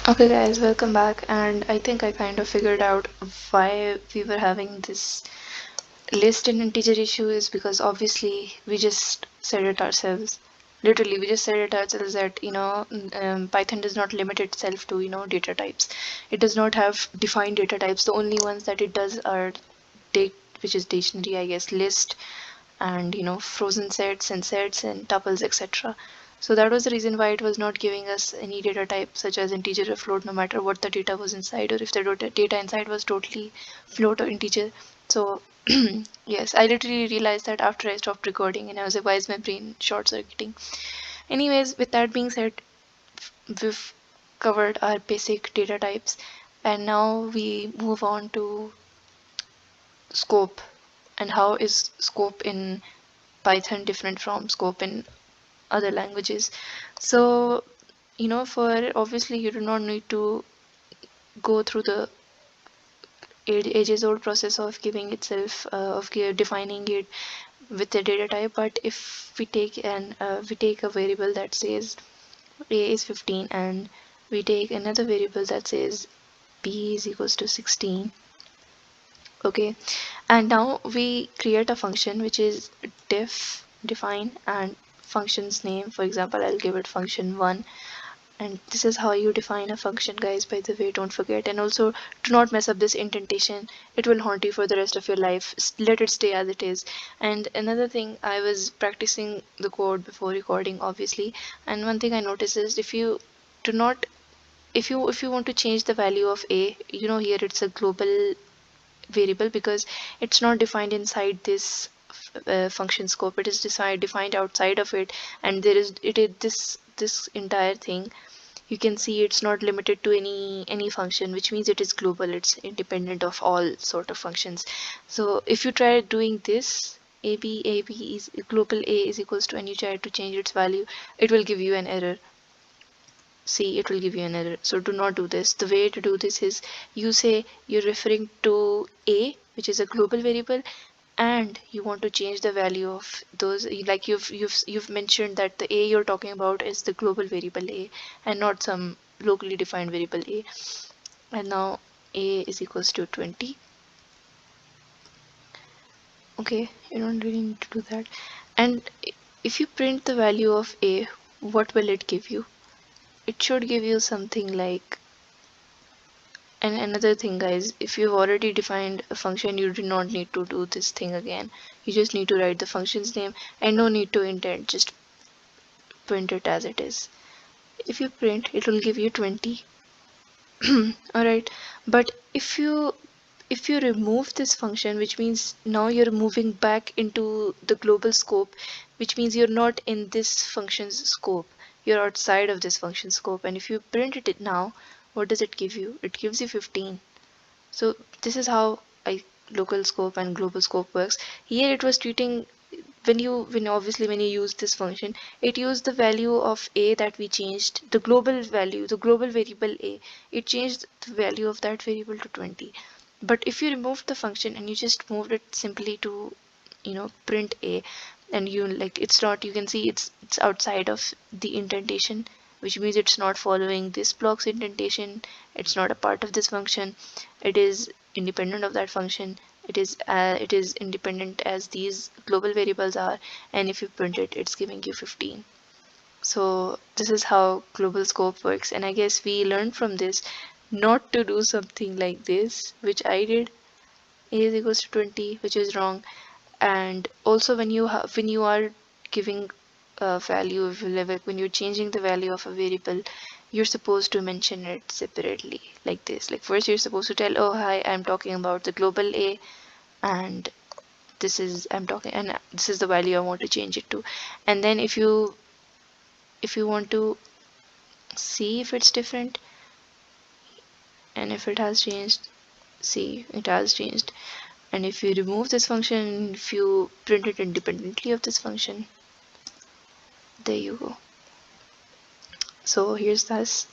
Okay guys, welcome back, and I think I kind of figured out why we were having this list in integer issue is because obviously we just said it ourselves. Literally, we just said it ourselves that Python does not limit itself to data types. It does not have defined data types. The only ones that it does are date, which is dictionary, I guess, list, and frozen sets and tuples, etc. So that was the reason why it was not giving us any data type such as integer or float, no matter what the data was inside, or if the data inside was totally float or integer. So yes, I literally realized that after I stopped recording, and I was like, why is my brain short circuiting? Anyways, with that being said, we've covered our basic data types, and now we move on to scope. And how is scope in Python different from scope in other languages? So, for obviously you do not need to go through the ages old process of giving itself of defining it with the data type. But if we take a variable that says a is 15, and we take another variable that says b is equals to 16. Okay, and now we create a function which is define, and function's name, for example, I'll give it function 1. And this is how you define a function, guys, by the way, don't forget. And also, do not mess up this indentation. It will haunt you for the rest of your life. Let it stay as it is. And another thing, I was practicing the code before recording, obviously, and one thing I noticed is if you do not if you want to change the value of a, here it's a global variable because it's not defined inside this function scope. It is defined outside of it, and there is this entire thing, you can see it's not limited to any function, which means it is global. It's independent of all sort of functions. So if you try doing this, ab is global a is equals to, and you try to change its value, it will give you an error. See, it will give you an error. So do not do this. The way to do this is, you say you're referring to a, which is a global variable, and you want to change the value of those, like you've mentioned that the a you're talking about is the global variable a, and not some locally defined variable a. And now a is equals to 20. Okay, you don't really need to do that. And if you print the value of a, what will it give you? It should give you something like, and another thing, guys, if you've already defined a function, you do not need to do this thing again. You just need to write the function's name, and no need to indent, just print it as it is. If you print, it will give you 20. Alright, but if you remove this function, which means now you're moving back into the global scope, which means you're not in this function's scope, you're outside of this function scope. And if you print it now, what does it give you? It gives you 15. So this is how I local scope and global scope works. Here it was treating, when you use this function, it used the value of a that we changed, the global value, the global variable a, it changed the value of that variable to 20. But if you removed the function and you just moved it simply to print a, and you like, it's not, you can see it's outside of the indentation, which means it's not following this block's indentation, it's not a part of this function, it is independent of that function, it is independent as these global variables are. And if you print it, it's giving you 15. So this is how global scope works, and I guess we learned from this not to do something like this, which I did. A is equals to 20, which is wrong. And also, when you are giving a value of level, when you're changing the value of a variable, you're supposed to mention it separately like this. Like first you're supposed to tell, oh hi, I'm talking about the global a, and this is the value I want to change it to. And then if you want to see if it's different, and if it has changed, see, it has changed. And if you remove this function, if you print it independently of this function, there you go. So here's this.